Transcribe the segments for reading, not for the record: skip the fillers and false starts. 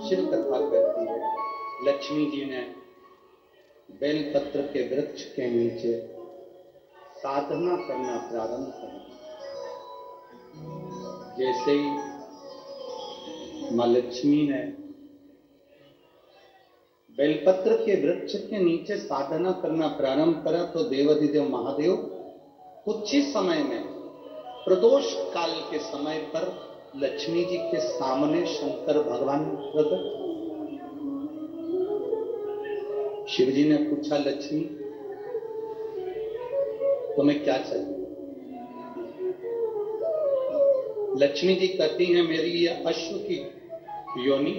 शिव कथा कहती है, लक्ष्मी जी ने बेलपत्र के वृक्ष के नीचे साधना करना प्रारंभ किया। जैसे ही मां लक्ष्मी ने बेलपत्र के वृक्ष के नीचे साधना करना प्रारंभ करा तो देवाधिदेव महादेव कुछ ही समय में प्रदोष काल के समय पर लक्ष्मी जी के सामने शंकर भगवान प्रकट। शिव जी ने पूछा, लक्ष्मी तुम्हें क्या चाहिए? लक्ष्मी जी कहती हैं, मेरी ये अश्व की योनि,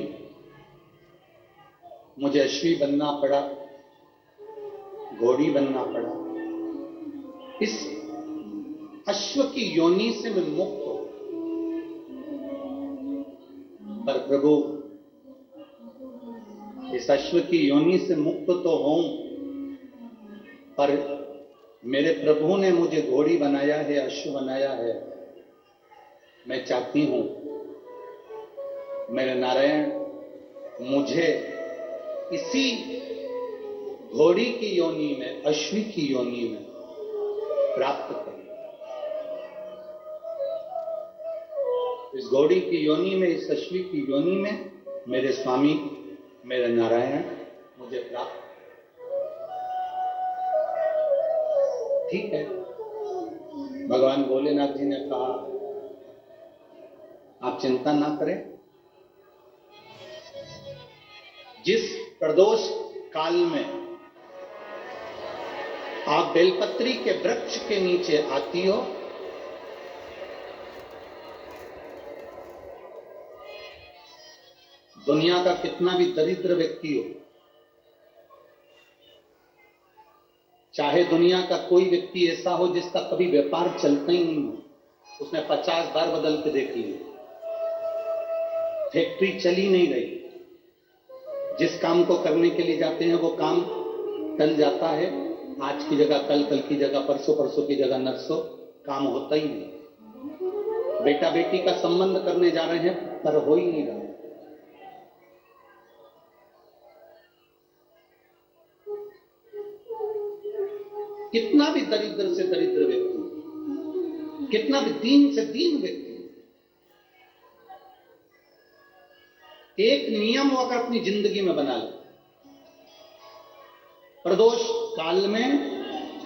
मुझे अश्वी बनना पड़ा, घोड़ी बनना पड़ा। इस अश्व की योनि से मैं मुक्त हूं, पर प्रभु इस अश्व की योनि से मुक्त तो हूं, पर मेरे प्रभु ने मुझे घोड़ी बनाया है, अश्व बनाया है। मैं चाहती हूं मेरे नारायण मुझे इसी घोड़ी की योनि में, अश्वी की योनि में प्राप्त करें। इस घोड़ी की योनि में, इस अश्वी की योनि में मेरे स्वामी, मेरे नारायण मुझे प्राप्त। ठीक है, भगवान भोलेनाथ जी ने कहा, आप चिंता ना करें। जिस प्रदोष काल में आप बेलपत्री के वृक्ष के नीचे आती हो, दुनिया का कितना भी दरिद्र व्यक्ति हो, चाहे दुनिया का कोई व्यक्ति ऐसा हो जिसका कभी व्यापार चलता ही नहीं हो, उसने 50 बार बदल के देख लिया, फैक्ट्री चली नहीं रही, जिस काम को करने के लिए जाते हैं वो काम टल जाता है, आज की जगह कल, कल की जगह परसों, परसों की जगह नरसों, काम होता ही नहीं। बेटा बेटी का संबंध करने जा रहे हैं पर हो ही नहीं रहा। कितना भी दरिद्र से दरिद्र व्यक्ति, कितना भी दीन से दीन व्यक्ति, एक नियम वो अगर अपनी जिंदगी में बना ले, प्रदोष काल में,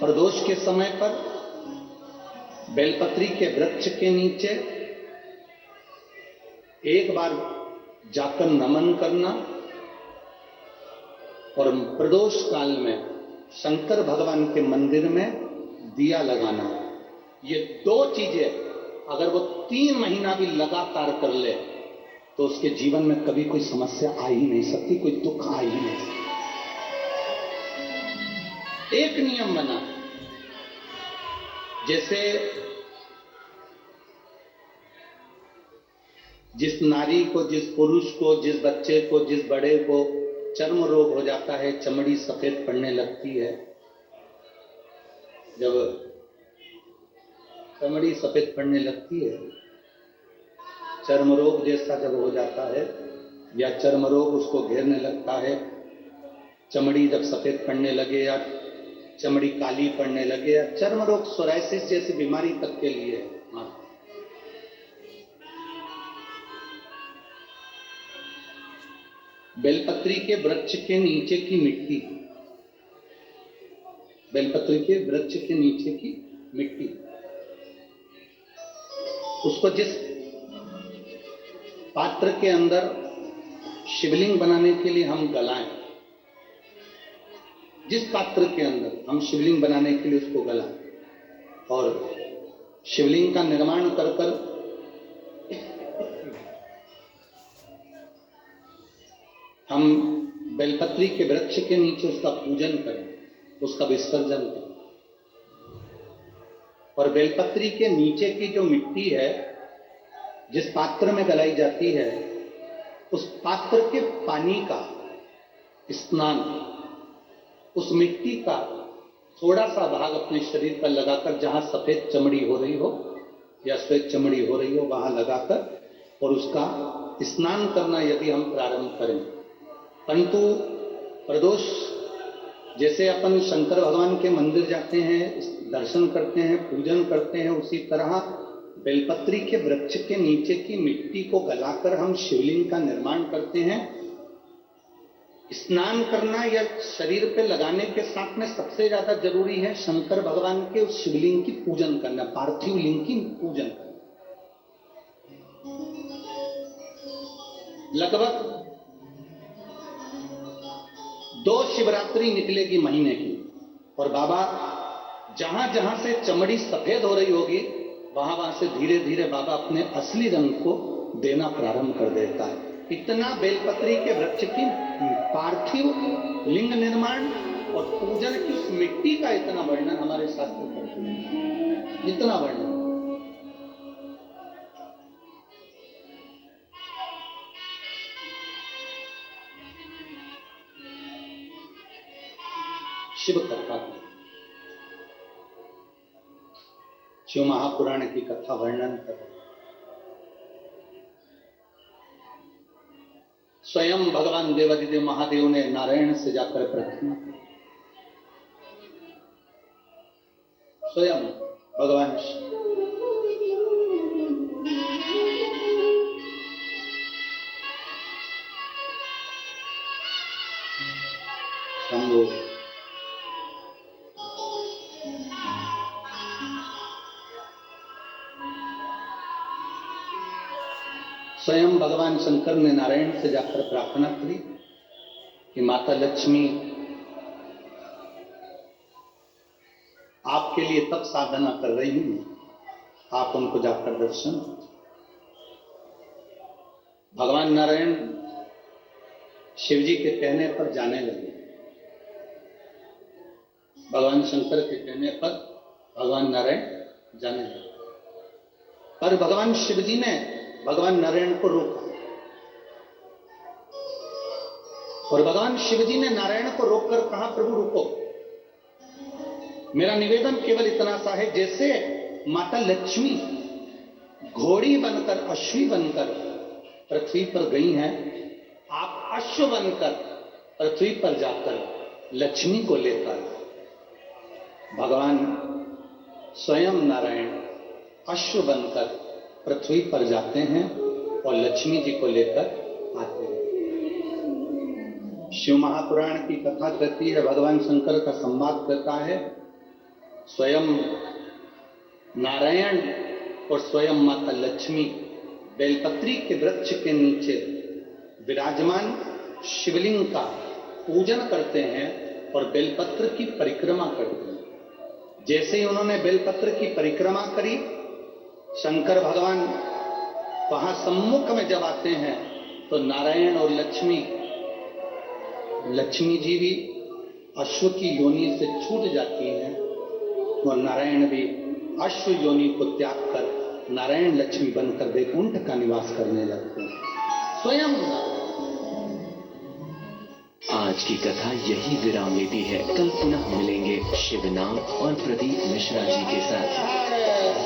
प्रदोष के समय पर बेलपत्री के वृक्ष के नीचे एक बार जाकर नमन करना और प्रदोष काल में शंकर भगवान के मंदिर में दिया लगाना। ये दो चीजें अगर वो 3 महीना भी लगातार कर ले तो उसके जीवन में कभी कोई समस्या आ ही नहीं सकती, कोई दुख आ ही नहीं सकता। एक नियम बना, जैसे जिस नारी को, जिस पुरुष को, जिस बच्चे को, जिस बड़े को चर्म रोग हो जाता है, चमड़ी सफेद पड़ने लगती है, जब चमड़ी सफेद पड़ने लगती है, चर्म रोग जैसा जब हो जाता है या चर्म रोग उसको घेरने लगता है, चमड़ी जब सफेद पड़ने लगे या चमड़ी काली पड़ने लगे या चर्म रोग सोराइसिस जैसी बीमारी तक के लिए बेलपत्री के वृक्ष के नीचे की मिट्टी, बेलपत्री के वृक्ष के नीचे की मिट्टी, उसको जिस पात्र के अंदर शिवलिंग बनाने के लिए हम गलाएं, जिस पात्र के अंदर हम शिवलिंग बनाने के लिए उसको गलाएं और शिवलिंग का निर्माण कर कर हम बेलपत्री के वृक्ष के नीचे उसका पूजन करें, उसका विसर्जन करें। और बेलपत्री के नीचे की जो मिट्टी है, जिस पात्र में गलाई जाती है, उस पात्र के पानी का स्नान, उस मिट्टी का थोड़ा सा भाग अपने शरीर पर लगाकर, जहां सफेद चमड़ी हो रही हो या श्वेत चमड़ी हो रही हो, वहां लगाकर और उसका स्नान करना यदि हम प्रारंभ करें। परंतु प्रदोष, जैसे अपन शंकर भगवान के मंदिर जाते हैं, दर्शन करते हैं, पूजन करते हैं, उसी तरह बेलपत्री के वृक्ष के नीचे की मिट्टी को गलाकर हम शिवलिंग का निर्माण करते हैं। स्नान करना या शरीर पे लगाने के साथ में सबसे ज्यादा जरूरी है शंकर भगवान के उस शिवलिंग की पूजन करना, पार्थिव लिंग की पूजन करना। लगभग 2 शिवरात्रि निकलेगी महीने की, और बाबा जहां जहां से चमड़ी सफेद हो रही होगी, वहां वहां से धीरे धीरे बाबा अपने असली रंग को देना प्रारंभ कर देता है। इतना बेलपत्री के वृक्ष की पार्थिव लिंग निर्माण और पूजन की उस मिट्टी का इतना वर्णन हमारे शास्त्र करते हैं, इतना वर्णन। शिव कथा, शिव महापुराण की कथा वर्णन कर, स्वयं भगवान देवादिदेव महादेव ने नारायण से जाकर प्रार्थना की। स्वयं भगवान शंभु स्वयं भगवान शंकर ने नारायण से जाकर प्रार्थना करी कि माता लक्ष्मी आपके लिए तब साधना कर रही हूं, आप उनको जाकर दर्शन। भगवान नारायण शिव जी के कहने पर जाने लगे। भगवान शंकर के कहने पर भगवान नारायण जाने लगे, पर भगवान शिव जी ने भगवान नारायण को रोका, और भगवान शिव जी ने नारायण को रोककर कहा, प्रभु रुको, मेरा निवेदन केवल इतना सा है, जैसे माता लक्ष्मी घोड़ी बनकर, अश्वी बनकर पृथ्वी पर गई हैं, आप अश्व बनकर पृथ्वी पर जाकर लक्ष्मी को लेकर, भगवान स्वयं नारायण अश्व बनकर पृथ्वी पर जाते हैं और लक्ष्मी जी को लेकर आते हैं। शिव महापुराण की कथा कहती है, भगवान शंकर का संवाद करता है, स्वयं नारायण और स्वयं माता लक्ष्मी बेलपत्री के वृक्ष के नीचे विराजमान शिवलिंग का पूजन करते हैं और बेलपत्र की परिक्रमा करते हैं। जैसे ही उन्होंने बेलपत्र की परिक्रमा करी, शंकर भगवान वहां सम्मुख में जब आते हैं तो नारायण और लक्ष्मी जी भी अश्व की योनि से छूट जाती हैं और नारायण भी अश्व योनि को त्याग कर नारायण लक्ष्मी बनकर वैकुंठ का निवास करने लगते हैं स्वयं। आज की कथा यही विराम लेती है। कल पुनः मिलेंगे शिव नाम और प्रदीप मिश्रा जी के साथ।